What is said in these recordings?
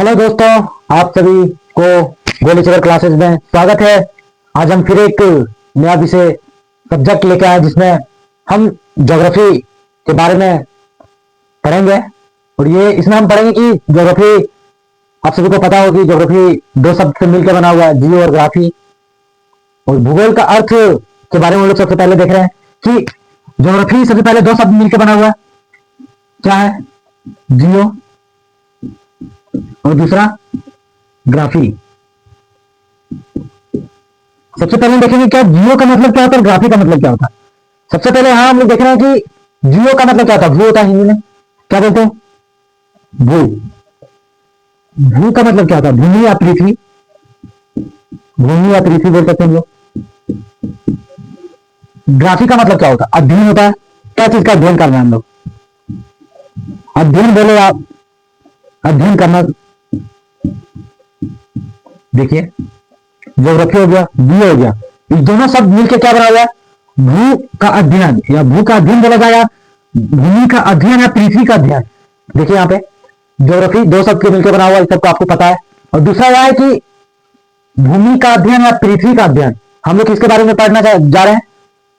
Hello दोस्तों, आप सभी को गोली चक्कर क्लासेस में स्वागत है। आज हम फिर एक नया विषय सब्जेक्ट लेके आए जिसमें हम ज्योग्राफी के बारे में पढ़ेंगे। और ये इसमें हम पढ़ेंगे कि ज्योग्राफी, आप सभी को पता हो कि ज्योग्राफी दो शब्द से मिलकर बना हुआ है, जियो और ग्राफी। और भूगोल का अर्थ के बारे में हम लोग सबसे पहले देख रहे हैं कि ज्योग्राफी सबसे पहले दो शब्द मिलकर बना हुआ है। क्या है? जियो और दूसरा ग्राफी। सबसे पहले देखेंगे क्या जियो का मतलब क्या होता है, ग्राफी का मतलब क्या होता है। सबसे पहले यहां हम लोग देख रहे हैं कि जियो का मतलब क्या होता है। भू होता है हिंदी में, क्या बोलते हैं? भू। भू का मतलब क्या होता है? भूमि या पृथ्वी। भूमि या पृथ्वी बोल सकते हैं हम लोग। ग्राफी का मतलब क्या होता है? अध्ययन होता है। क्या चीज का अध्ययन करना है हम लोग? अध्ययन बोले आप, अध्ययन करना। देखिए, ज्योग्राफी हो गया, जियो हो गया, इस दोनों शब्द मिलकर क्या बना हुआ है? भू का अध्ययन, या भू का अध्ययन बोला जाएगा, भूमि का अध्ययन या पृथ्वी का अध्ययन। देखिए यहाँ पे ज्योग्राफी दो शब्द के मिलकर बना हुआ है, सबको आपको पता है। और दूसरा यह है कि भूमि का अध्ययन या पृथ्वी का अध्ययन। हम लोग किसके बारे में पढ़ना जा रहे हैं?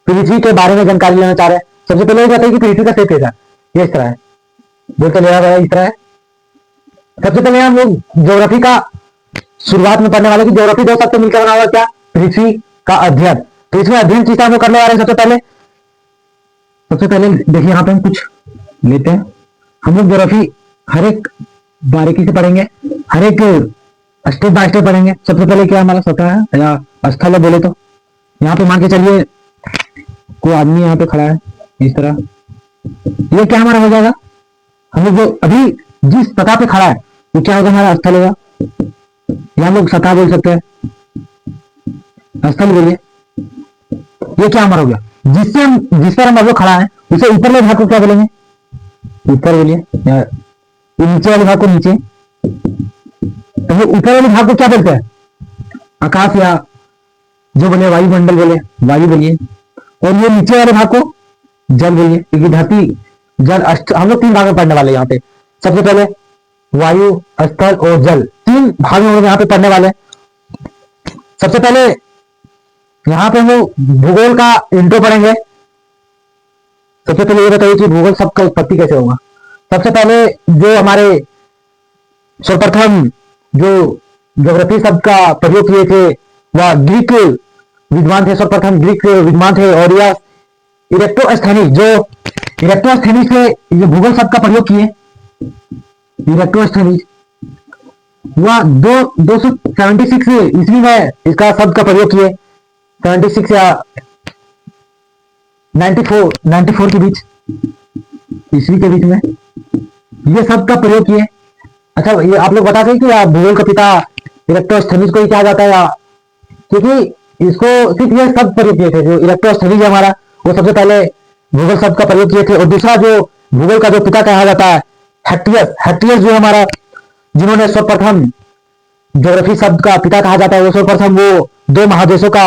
पृथ्वी के बारे में जानकारी लेना चाह रहे हैं। सबसे पहले ये बताइए कि पृथ्वी का शेप कैसा है। ये इस तरह है, बोलते ले रहा है इस तरह है। सबसे पहले हम लोग ज्योग्राफी का शुरुआत में पढ़ने वाले की ज्योग्राफी दो शब्द मिलकर बना हुआ क्या? पृथ्वी का अध्ययन। तो इसमें अध्ययन चीज हम करने वाले हैं। सबसे पहले देखिए यहाँ पे हम कुछ लेते हैं। हम लोग ज्योग्राफी हर एक बारीकी से पढ़ेंगे, हर एक स्टेप बाय स्टेप पढ़ेंगे। सबसे पहले क्या हमारा सतह है या स्थल है बोले तो, यहाँ पे मान के चलिए कोई आदमी यहाँ पे खड़ा है इस तरह। ये क्या हमारा हो जाएगा? हम लोग जो अभी जिस सतह पे खड़ा है वो क्या होगा? हमारा स्थल होगा, या हम लोग सतह बोल सकते हैं, स्थल बोलिए। ये क्या हमारा हो गया? जिस पर हम अब लोग खड़ा है उसे ऊपर वाले भाग को क्या बोलेंगे? ऊपर बोलिए, या नीचे वाले भाग को नीचे। तो वो ऊपर वाले भाग को क्या बोलते हैं? आकाश, या जो बोले वायुमंडल बोले, वायु बोलिए। और ये नीचे वाले भाग को जल बोलिए, क्योंकि धरती जल हम लोग तीन भाग में पढ़ने वाले यहाँ पे। सबसे पहले वायु, स्थल और जल, तीन भाग में हम लोग यहाँ पे पढ़ने वाले। सबसे पहले यहाँ पे हम लोग भूगोल का इंट्रो पढ़ेंगे। सबसे पहले ये बताइए कि भूगोल शब्द का उत्पत्ति कैसे होगा। सबसे पहले जो हमारे सर्वप्रथम जो ज्योग्राफी शब्द का प्रयोग किए थे वह ग्रीक विद्वान थे। सर्वप्रथम ग्रीक विद्वान थे, और यह इरेक्टोस्थेनिस, जो इरेक्टोस्थेनिस से ये भूगोल शब्द का प्रयोग किए। इरेक्टोस्थेनिस वह 276 ईस्वी में इसका शब्द का प्रयोग किए। 76 या 94 के बीच, ईस्वी के बीच में ये शब्द का प्रयोग किए। अच्छा, ये आप लोग बता सकते कि भूगोल का पिता इरेक्टोस्थेनिस को ही कहा जाता है, या क्योंकि इसको सिर्फ ये शब्द प्रयोग किए थे। जो इरेक्टोस्थेनिस है हमारा, वो सबसे पहले भूगोल शब्द का प्रयोग किए थे। और दूसरा जो भूगोल का जो पिता कहा जाता है, हेक्टियस जो हमारा, जिन्होंने सर्वप्रथम ज्योग्राफी शब्द का पिता कहा जाता है, वो सर्वप्रथम वो दो महादेशों का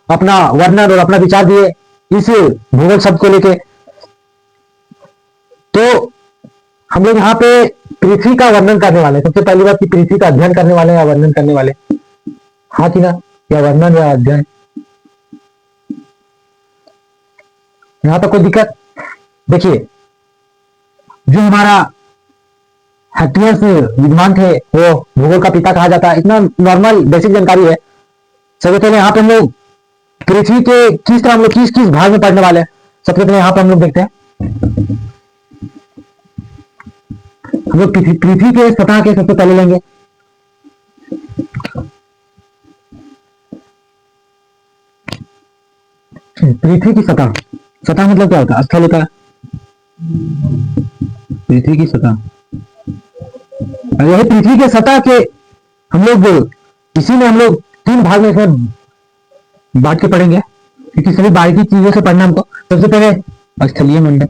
अपना वर्णन और अपना विचार दिए इस भूगोल शब्द को लेके। तो हम लोग यहाँ पे पृथ्वी का वर्णन करने वाले। सबसे पहली बात कि पृथ्वी का अध्ययन करने वाले या वर्णन करने वाले, हाँ कि ना? या वर्णन या अध्ययन, यहाँ पर कोई दिक्कत? देखिए, जो हमारा हेक्टियस विद्वान थे वो भूगोल का पिता कहा जाता है। इतना नॉर्मल बेसिक जानकारी है। सबसे पहले यहाँ पे हम लोग पृथ्वी के किस तरह हम लोग किस किस भाग में पढ़ने वाले हैं। सबसे पहले यहाँ पे हम लोग देखते हैं, हम लोग पृथ्वी के सतह के सबसे पहले लेंगे। पृथ्वी की सतह, सतह मतलब क्या होता है? स्थल होता है। पृथ्वी की सतह, यही पृथ्वी के सतह के हम लोग इसी में हम लोग तीन भाग में इसमें बांट के पढ़ेंगे, क्योंकि सभी बारीकी चीजों से पढ़ना हमको। सबसे पहले स्थलीय मंडल,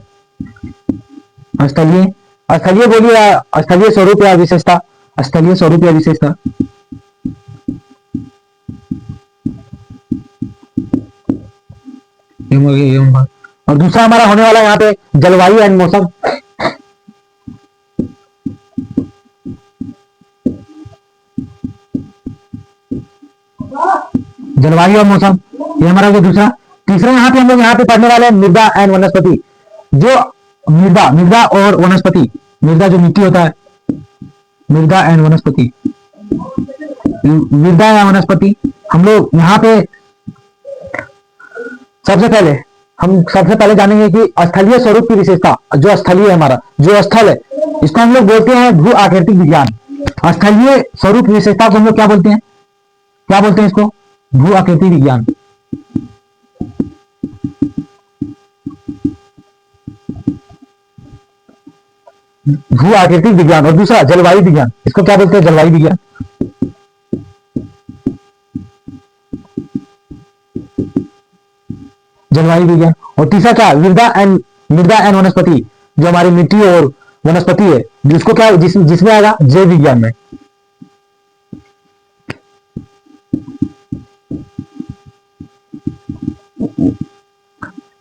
स्थलीय स्थलीय बोलिए या स्थलीय स्वरूप या विशेषता, स्थलीय स्वरूप या विशेषता। और दूसरा हमारा होने वाला यहाँ पे जलवायु एंड मौसम। जलवायु और मौसम, ये हमारा हो गया दूसरा। तीसरा यहाँ पे हम लोग यहाँ पे पढ़ने वाले हैं मृदा एंड वनस्पति। जो मृदा मृदा और वनस्पति, मृदा जो मिट्टी होता है, मृदा एंड वनस्पति, मृदा या वनस्पति, हम लोग यहाँ पे सबसे पहले जानेंगे कि स्थलीय स्वरूप की विशेषता। जो स्थलीय है, हमारा जो स्थल है, इसको हम लोग बोलते हैं भू आकृतिक विज्ञान। स्थलीय स्वरूप की विशेषता को हम लोग क्या बोलते हैं, इसको भू आकृति विज्ञान। भू आकृतिक विज्ञान। और दूसरा जलवायु विज्ञान, इसको क्या बोलते हैं, जलवायु विज्ञान। जलवायु विज्ञान। और तीसरा क्या, मृदा एंड वनस्पति, जो हमारी मिट्टी और वनस्पति है, जिसको क्या जिसमें आएगा जैव विज्ञान में।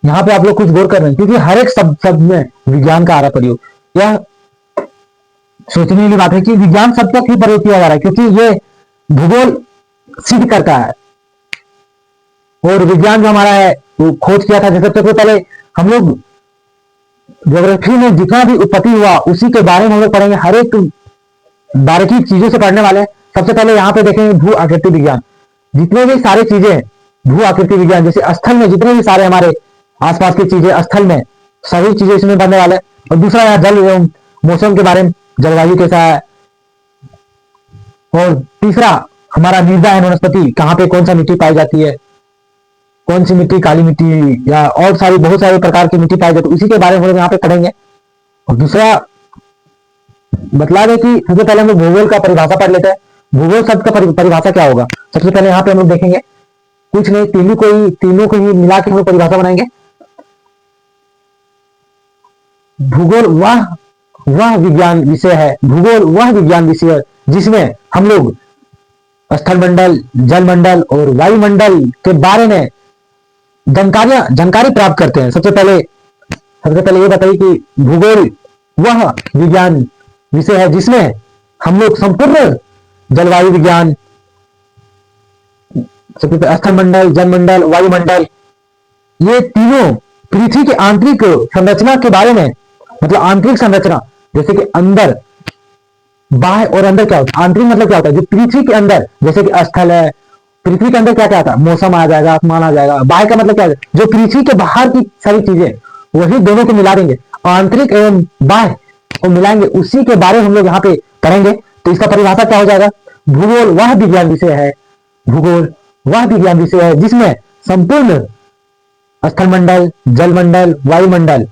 यहाँ पे आप लोग कुछ गौर कर रहे हैं, क्योंकि हर एक शब्द में विज्ञान का आ रहा प्रयोग। यह सोचने की बात है कि विज्ञान शब्द तक ही प्रयोग किया जा रहा है, क्योंकि ये भूगोल सिद्ध करता है। और विज्ञान जो हमारा है वो खोज किया था, जैसे सबसे पहले हम लोग ज्योग्राफी में जितना भी उत्पत्ति हुआ उसी के बारे में हम लोग पढ़ेंगे। हर एक बारीकी चीजों से पढ़ने वाले हैं। सबसे पहले यहाँ पे देखेंगे भू आकृति विज्ञान। जितने भी सारी चीजें भू आकृति विज्ञान, जैसे स्थल में जितने भी सारे हमारे आसपास की चीजें, स्थल में सभी चीजें इसमें पढ़ने वाले हैं। और दूसरा यहाँ जल एवं मौसम के बारे में, जलवायु कैसा है। और तीसरा हमारा मृदा एवं वनस्पति, कहाँ पे कौन सा मिट्टी पाई जाती है, कौन सी मिट्टी, काली मिट्टी या और सारी बहुत सारे प्रकार की मिट्टी पाई जाती है, उसी के बारे में हम लोग यहाँ पे पढ़ेंगे। और दूसरा बतला दें कि सबसे पहले हम लोग भूगोल का परिभाषा पढ़ लेते हैं। भूगोल शब्द का परिभाषा क्या होगा, सबसे पहले यहाँ पे हम लोग देखेंगे। कुछ नहीं, तीनों को ही मिला के हम लोग परिभाषा बनाएंगे। भूगोल वह विज्ञान विषय है, भूगोल वह विज्ञान विषय है जिसमें हम लोग स्थल मंडल, जल मंडल और वायुमंडल के बारे में जानकारी प्राप्त करते हैं। सबसे पहले ये बताइए कि भूगोल वह विज्ञान विषय है जिसमें हम लोग संपूर्ण जलवायु विज्ञान, स्थल मंडल, जल मंडल, वायुमंडल, ये तीनों पृथ्वी के आंतरिक संरचना के बारे में, मतलब आंतरिक संरचना, जैसे कि अंदर, बाह्य और अंदर क्या होता है। आंतरिक मतलब क्या होता है, जो पृथ्वी के अंदर, जैसे कि स्थल है, पृथ्वी के अंदर क्या क्या आता है, मौसम आ जाएगा, आसमान आ जाएगा। बाह्य का मतलब क्या है, जो पृथ्वी के बाहर की सारी चीजें, वही दोनों को मिला देंगे, आंतरिक एवं बाह्य को मिलाएंगे, उसी के बारे में हम लोग यहाँ पे करेंगे। तो इसका परिभाषा क्या हो जाएगा, भूगोल वह विज्ञान विषय है, भूगोल वह विज्ञान विषय है जिसमें संपूर्ण स्थल मंडल, जल मंडल, वायुमंडल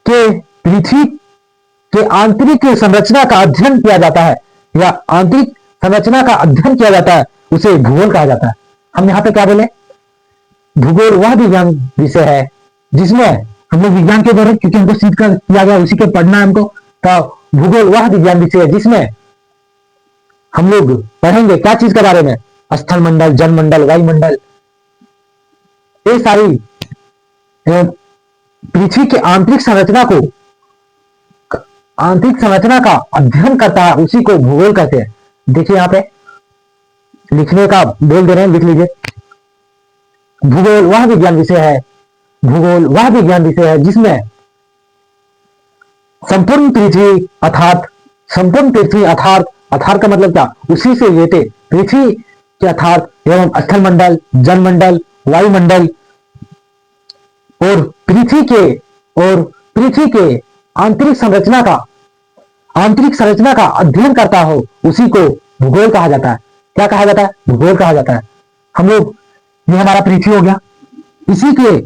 के पृथ्वी के आंतरिक संरचना का अध्ययन किया जाता है, या आंतरिक संरचना का अध्ययन किया जाता है, उसे भूगोल कहा जाता है। हम यहाँ पे क्या बोले, भूगोल वह विज्ञान विषय है जिसमें हम लोग विज्ञान के द्वारा, क्योंकि हमको सिद्ध किया गया उसी के पढ़ना है हमको, तो भूगोल वह विज्ञान विषय है जिसमें हम लोग पढ़ेंगे क्या चीज के बारे में, स्थल मंडल, जल मंडल, वायुमंडल, ये सारी पृथ्वी के आंतरिक संरचना का अध्ययन करता है, उसी को भूगोल कहते हैं। देखिए यहाँ पे लिखने का बोल दे रहे हैं, लिख लीजिए। भूगोल वह विज्ञान विषय है, भूगोल वह विज्ञान विषय है जिसमें संपूर्ण पृथ्वी अर्थात का मतलब क्या, उसी से लेते पृथ्वी के अर्थात एवं स्थल मंडल, जल मंडल, वायुमंडल और पृथ्वी के आंतरिक संरचना का अध्ययन करता हो, उसी को भूगोल कहा जाता है। क्या कहा जाता है, भूगोल कहा जाता है। हम लोग, ये हमारा पृथ्वी हो गया, इसी के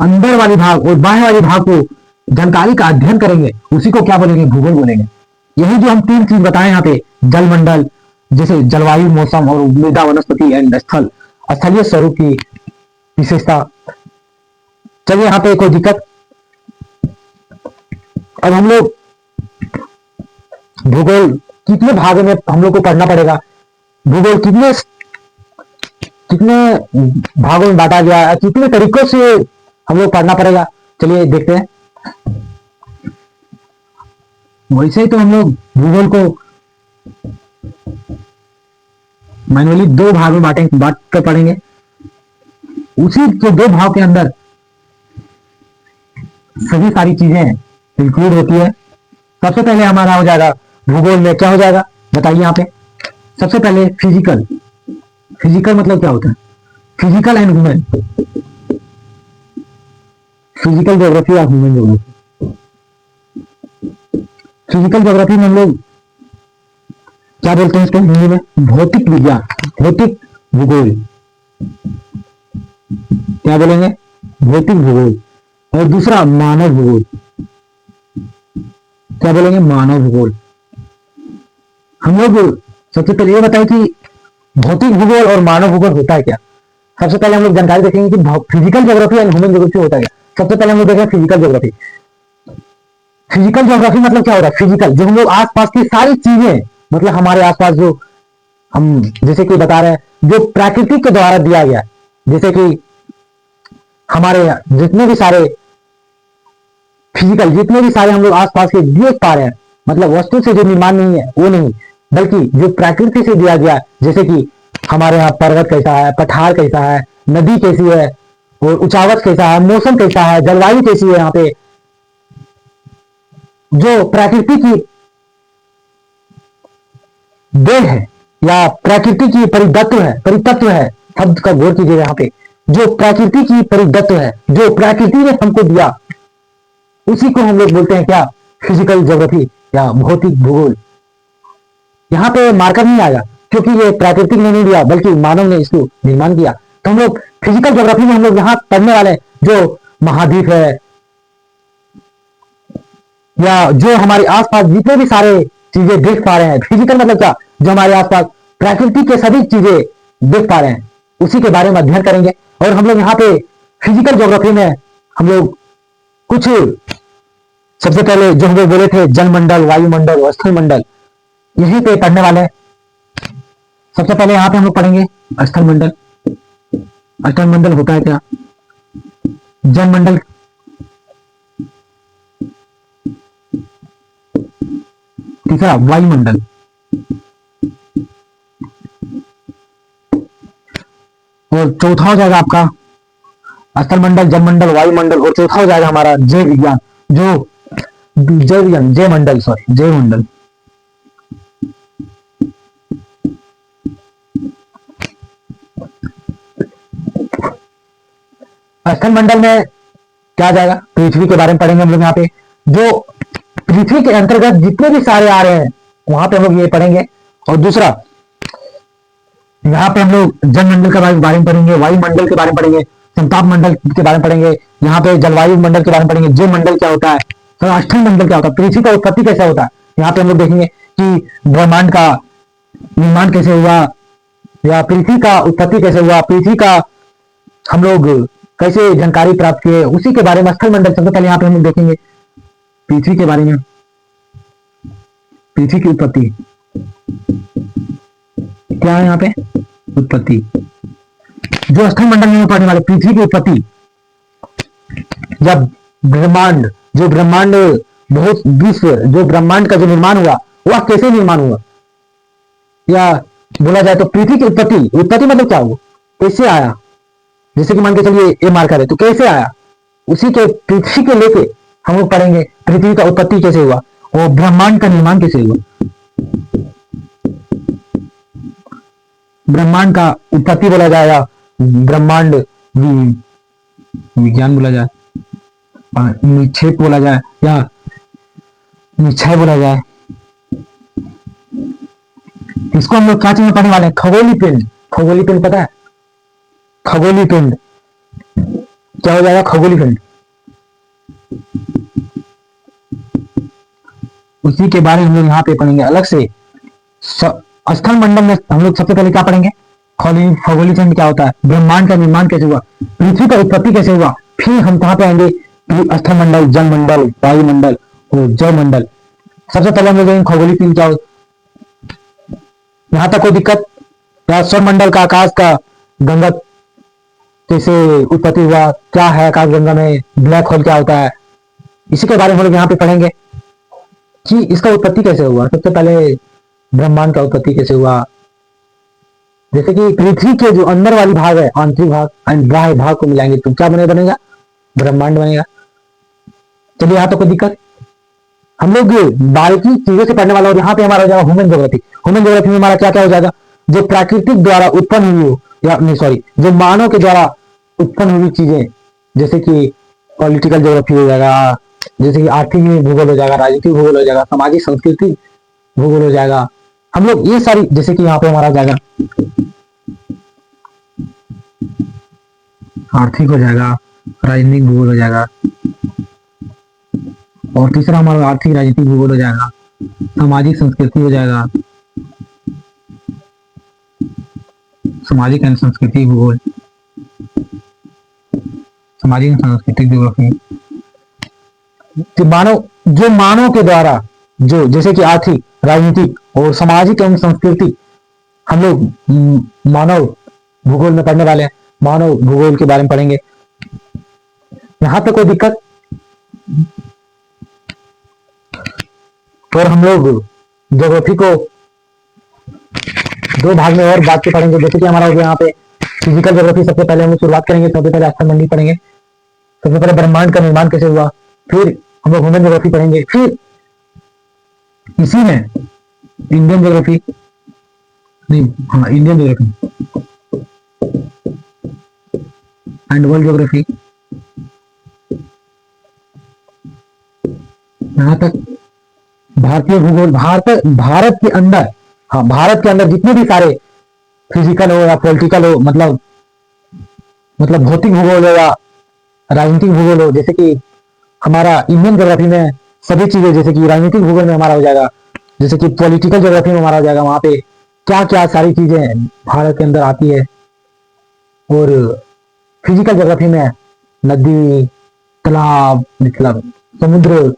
अंदर वाली भाग और बाहर वाली भाग को जानकारी का अध्ययन करेंगे, उसी को क्या बोलेंगे, भूगोल बोलेंगे। यही जो हम तीन चीज बताए यहाँ पे, जल मंडल, जैसे जलवायु, मौसम और मृदा, वनस्पति एंड स्थलीय स्वरूप की विशेषता। चलिए यहाँ पे कोई दिक्कत, अब हम लोग भूगोल कितने भाग में हम लोग को पढ़ना पड़ेगा, भूगोल कितने भागों में बांटा गया है, कितने तरीकों से हम लोग पढ़ना पड़ेगा, चलिए देखते हैं। वैसे ही तो हम लोग भूगोल को मैनुअली दो भाग में बांट कर पढ़ेंगे। उसी के दो भाव के अंदर सभी सारी चीजें इंक्लूड होती है। सबसे पहले हमारा हो जाएगा भूगोल में क्या हो जाएगा बताइए यहाँ पे। सबसे पहले फिजिकल। फिजिकल मतलब क्या होता है? Physical and human, physical geography और ह्यूमन ज्योग्राफी। फिजिकल ज्योग्राफी में हम लोग क्या बोलते हैं इसको हिंदी में? भौतिक विज्ञान, भौतिक भूगोल। क्या बोलेंगे? भौतिक भूगोल। और दूसरा मानव भूगोल। क्या बोलेंगे? मानव भूगोल। हम लोग सबसे पहले ये बताएं कि भौतिक भूगोल और मानव भूगोल होता है क्या। सबसे पहले हम लोग जानकारी देखेंगे कि physical geography and human geography होता है क्या। सबसे पहले हम लोग देखेंगे फिजिकल ज्योग्राफी। फिजिकल ज्योग्राफी मतलब क्या होता है? फिजिकल जो हम लोग आसपास की सारी चीजें, मतलब हमारे आसपास जो हम जैसे कि बता रहे हैं जो प्रकृति के द्वारा दिया गया, जैसे कि हमारे जितने भी सारे फिजिकल, जितने भी सारे हम लोग आसपास के देख पा रहे हैं, मतलब वस्तु से जो निर्माण नहीं है वो नहीं, बल्कि जो प्रकृति से दिया गया, जैसे कि हमारे यहाँ पर्वत कैसा है, पठार कैसा है, नदी कैसी है, और उचावत कैसा है, मौसम कैसा है, जलवायु कैसी है, यहाँ पे जो प्रकृति की देन है या प्रकृति की परितत्व है, शब्द का गौर कीजिएगा यहाँ पे। जो प्रकृति की परितत्व है, जो प्रकृति ने हमको दिया, उसी को हम लोग बोलते हैं क्या? फिजिकल ज्योग्राफी या भौतिक भूगोल। यहाँ पे मार्कर नहीं आएगा क्योंकि ये प्राकृतिक ने नहीं दिया बल्कि मानव ने इसको निर्माण किया। तो हम लोग फिजिकल ज्योग्राफी में हम लोग यहाँ पढ़ने वाले हैं जो महाद्वीप है या जो हमारे आसपास जितने भी सारे चीजें देख पा रहे हैं। फिजिकल मतलब क्या? जो हमारे आसपास प्रकृति के सभी चीजें देख पा रहे हैं उसी के बारे में अध्ययन करेंगे। और हम लोग यहाँ पे फिजिकल ज्योग्राफी में हम लोग कुछ सबसे पहले जो हम लोग बोले थे जलमंडल, वायुमंडल और स्थल मंडल, यहीं पे पढ़ने वाले हैं। सबसे पहले यहाँ पे हम लोग पढ़ेंगे स्थल मंडल। स्थल मंडल होता है क्या? जलमंडल, तीसरा वायुमंडल, और चौथा हो जाएगा आपका स्थल मंडल, जलमंडल, वायुमंडल, और चौथा हो जाएगा हमारा जैव विज्ञान, जो जैव विज्ञान, जैव मंडल, सॉरी जैव मंडल। स्थल मंडल में क्या आ जाएगा? पृथ्वी के बारे में पढ़ेंगे हम लोग यहाँ पे। जो पृथ्वी के अंतर्गत जितने भी सारे आ रहे हैं वहां पे हम लोग ये पढ़ेंगे। और दूसरा यहाँ पे हम लोग जलमंडल के बारे में पढ़ेंगे, वायुमंडल के बारे में पढ़ेंगे, संताप मंडल के बारे में पढ़ेंगे, यहाँ पे जलवायु मंडल के बारे में पढ़ेंगे, जैव मंडल क्या होता है, तो स्थल मंडल क्या होता है, पृथ्वी का उत्पत्ति कैसा होता है। यहाँ पे हम लोग देखेंगे कि ब्रह्मांड का निर्माण कैसे हुआ या पृथ्वी का उत्पत्ति कैसे हुआ, पृथ्वी का हम लोग कैसे जानकारी प्राप्त किए, उसी के बारे में स्थल मंडल। सबसे पहले यहाँ पे हम लोग देखेंगे पृथ्वी के बारे में, पृथ्वी की उत्पत्ति क्या है यहाँ पे? उत्पत्ति। जो स्थल मंडल में पढ़ने वाले पृथ्वी की उत्पत्ति, जब ब्रह्मांड, जो ब्रह्मांड बहुत विश्व, जो ब्रह्मांड का जो निर्माण हुआ वह कैसे निर्माण हुआ, या बोला जाए तो पृथ्वी की उत्पत्ति, उत्पत्ति मतलब क्या हुआ, कैसे आया। जैसे कि मान के चलिए ये मार्कर है तो कैसे आया, उसी के पृथ्वी के लेके हम लोग पढ़ेंगे पृथ्वी का उत्पत्ति कैसे हुआ और ब्रह्मांड का निर्माण कैसे हुआ। ब्रह्मांड का उत्पत्ति बोला जाएगा, ब्रह्मांड विज्ञान बोला जाए, निक्षेप बोला जाए या निश्चय बोला जाए। इसको हम लोग क्या चीज में पढ़ने वाले हैं? खगोलीय पिंड। खगोलीय पिंड पता है? खगोलीय पिंड क्या हो जाएगा? खगोलीय पिंड। उसी के बारे में हम लोग यहाँ पे पढ़ेंगे अलग से। स्थल मंडल में हम लोग सबसे पहले क्या पढ़ेंगे? खगोलीय पिंड क्या होता है, ब्रह्मांड का निर्माण कैसे हुआ, पृथ्वी का उत्पत्ति कैसे हुआ। फिर हम कहाँ पे आएंगे? स्थल मंडल, जल मंडल, वायुमंडल और जैव मंडल। सबसे पहले हम लोग देखेंगे खगोलीय पिंड क्या होता है। यहाँ तक कोई दिक्कत? या सौर मंडल का, आकाश का गंगा कैसे उत्पत्ति हुआ, क्या है आकाश गंगा में, ब्लैक होल क्या होता है, इसी के बारे में हम लोग यहाँ पे पढ़ेंगे कि इसका उत्पत्ति कैसे हुआ। सबसे पहले ब्रह्मांड का उत्पत्ति कैसे हुआ, जैसे कि पृथ्वी के जो अंदर वाली भाग है, आंतरिक भाग एंड बाह्य भाग को मिलाएंगे तो क्या बनेगा, ब्रह्मांड बनेगा। चलिए यहाँ तो कोई दिक्कत, हम लोग बाकी चीजों से पढ़ने वाला, और यहाँ पे हमारा हो जाएगा ह्यूमन ज्योग्राफी। ह्यूमन ज्योग्राफी में हमारा क्या क्या हो जाएगा, जो प्राकृतिक द्वारा उत्पन्न हुई हो, या नहीं सॉरी, जो मानव के द्वारा उत्पन्न हुई चीजें, जैसे कि पॉलिटिकल ज्योग्राफी हो जाएगा, जैसे कि आर्थिक भूगोल हो जाएगा, राजनीतिक भूगोल हो जाएगा, सामाजिक संस्कृति भूगोल हो जाएगा। हम लोग ये सारी, जैसे कि यहाँ पे हमारा हो जाएगा आर्थिक हो जाएगा, राजनीतिक भूगोल हो जाएगा, और तीसरा हमारा आर्थिक राजनीतिक भूगोल हो जाएगा, सामाजिक संस्कृति हो जाएगा, सामाजिक एंड संस्कृति भूगोल, सामाजिक एंड सांस्कृतिक ज्योग्राफी। जो मानव के द्वारा, जो जैसे कि आर्थिक, राजनीतिक और सामाजिक एवं सांस्कृतिक, हम लोग मानव भूगोल में पढ़ने वाले हैं, मानव भूगोल के बारे में पढ़ेंगे। यहां तक कोई दिक्कत? और हम लोग ज्योग्राफी को दो भाग में और बात के पढ़ेंगे। जैसे कि हमारा हो गया यहाँ पे फिजिकल ज्योग्राफी, सबसे पहले हम लोग शुरुआत करेंगे, सबसे पहले आस्थान मंडी पढ़ेंगे, सबसे पहले ब्रह्मांड का निर्माण कैसे हुआ, फिर हम लोग ह्यूमन ज्योग्राफी पढ़ेंगे, फिर इसी में इंडियन ज्योग्राफी, नहीं हाँ Indian geography and world geography. यहां तक भारतीय भूगोल, भारत के अंदर, हाँ भारत के अंदर जितने भी सारे फिजिकल हो या पॉलिटिकल हो, मतलब भौतिक भूगोल हो या राजनीतिक भूगोल हो, जैसे कि हमारा इंडियन ज्योग्राफी में सभी चीजें, जैसे कि राजनीतिक भूगोल में हमारा हो जाएगा, जैसे कि पॉलिटिकल ज्योग्राफी में हमारा हो जाएगा, वहां पे क्या क्या सारी चीजें भारत के अंदर आती है। और फिजिकल ज्योग्राफी में नदी, तालाब, मतलब समुद्र,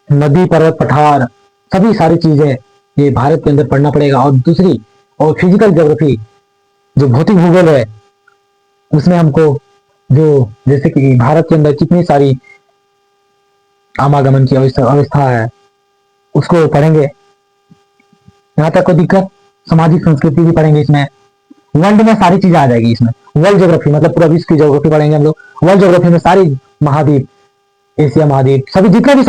नदी, पर्वत, पठार, सभी सारी चीजें ये भारत के अंदर पढ़ना पड़ेगा। और दूसरी, और फिजिकल ज्योग्राफी जो भौतिक भूगोल है, उसमें हमको जो जैसे कि भारत के अंदर कितनी सारी आवागमन की अवस्था है, उसको पढ़ेंगे। यहाँ तक कोई दिक्कत? सामाजिक संस्कृति भी पढ़ेंगे इसमें, वर्ल्ड में सारी चीजें आ जाएगी इसमें। वर्ल्ड ज्योग्राफी मतलब पूरा विश्व की ज्योग्राफी पढ़ेंगे हम लोग। वर्ल्ड ज्योग्राफी में सारी महाद्वीप, एशिया महाद्वीप, सभी जितने भी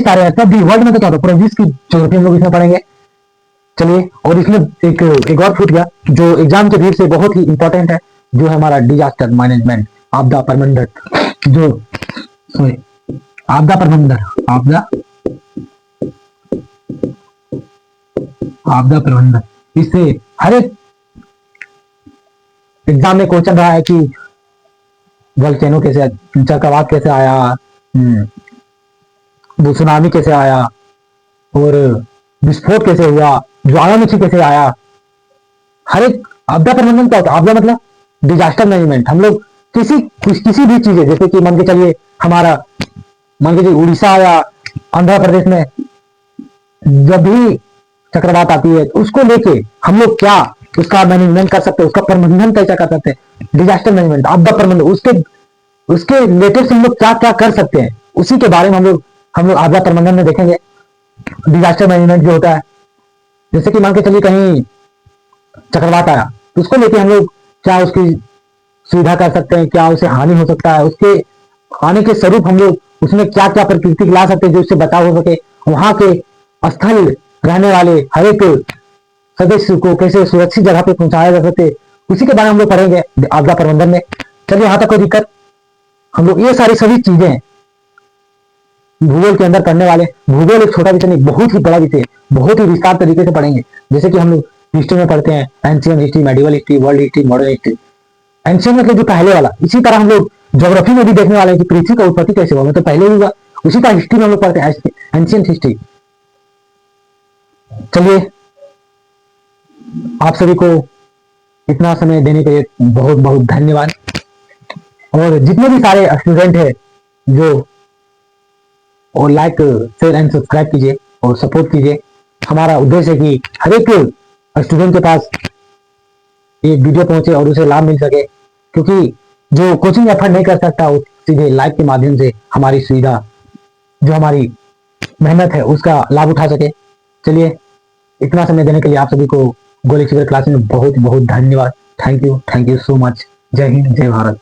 सारे हैं, तब भी वर्ल्ड में तो क्या होता है, पूरा विश्व की ज्योग्राफी हम लोग इसमें पढ़ेंगे। चलिए, और इसमें एक और छूट गया जो एग्जाम के भीड़ से बहुत ही इंपॉर्टेंट है, जो है हमारा डिजास्टर मैनेजमेंट, आपदा प्रबंधन, जो सॉरी आपदा प्रबंधन, आपदा प्रबंधन। इससे हर एक एग्जाम में क्वेश्चन रहा है कि वोल्केनो कैसे, चक्रवात कैसे आया, सुनामी कैसे आया, और विस्फोट कैसे हुआ, ज्वालामुखी कैसे आया। हर एक आपदा प्रबंधन क्या होता है? आपदा मतलब डिजास्टर मैनेजमेंट। हम लोग किसी भी चीजें, जैसे कि मान के चलिए हमारा, मान के चलिए उड़ीसा या आंध्र प्रदेश में जब भी चक्रवात आती है, उसको लेके हम लोग क्या उसका मैनेजमेंट कर सकते हैं, उसका प्रबंधन कैसा कर सकते हैं, डिजास्टर मैनेजमेंट, आपदा प्रबंधन, उसके रिलेटेड हम लोग क्या क्या कर सकते हैं, उसी के बारे में हम लोग आपदा प्रबंधन में देखेंगे। डिजास्टर मैनेजमेंट जो होता है, जैसे कि मान के चलिए कहीं चक्रवात आया, तो उसको लेके हम लोग क्या उसकी सुविधा कर सकते हैं, क्या उसे हानि हो सकता है, उसके आने के स्वरूप हम लोग उसमें क्या क्या प्रकृति ला सकते हैं जो उससे बचाव हो सके, वहां के स्थल रहने वाले हर एक सदस्य को कैसे सुरक्षित जगह पे पहुंचाया जा सके, उसी के बारे में हम लोग पढ़ेंगे आपदा प्रबंधन में। चलिए, यहाँ तक कोई दिक्कत? हम लोग ये सारी सभी चीजें भूगोल के अंदर पढ़ने वाले। भूगोल एक छोटा विषय नहीं, बहुत ही बड़ा विषय, बहुत ही विस्तार तरीके से पढ़ेंगे। जैसे कि हम लोग हिस्ट्री में पढ़ते हैं, ancient history, medieval history, world history, modern history. Ancient मतलब जो पहले वाला। इसी तरह हम लोग ज्योग्राफी में भी देखने वाले हैं कि पृथ्वी का उत्पत्ति कैसे हुआ, मतलब पहले हुआ, उसी का हिस्ट्री में हम लोग पढ़ते हैं, एंशियंट हिस्ट्री। चलिए, आप सभी को इतना समय देने के लिए बहुत बहुत धन्यवाद। और जितने भी सारे स्टूडेंट हैं जो, और लाइक, शेयर एंड सब्सक्राइब कीजिए और सपोर्ट कीजिए। हमारा उद्देश्य है कि हर एक स्टूडेंट के पास ये वीडियो पहुंचे और उसे लाभ मिल सके, क्योंकि जो कोचिंग एफर्ट नहीं कर सकता, वो सीधे लाइव के माध्यम से हमारी सुविधा, जो हमारी मेहनत है, उसका लाभ उठा सके। चलिए, इतना समय देने के लिए आप सभी को गोली क्लास में बहुत बहुत धन्यवाद। Thank you so much. जय हिंद, जय भारत।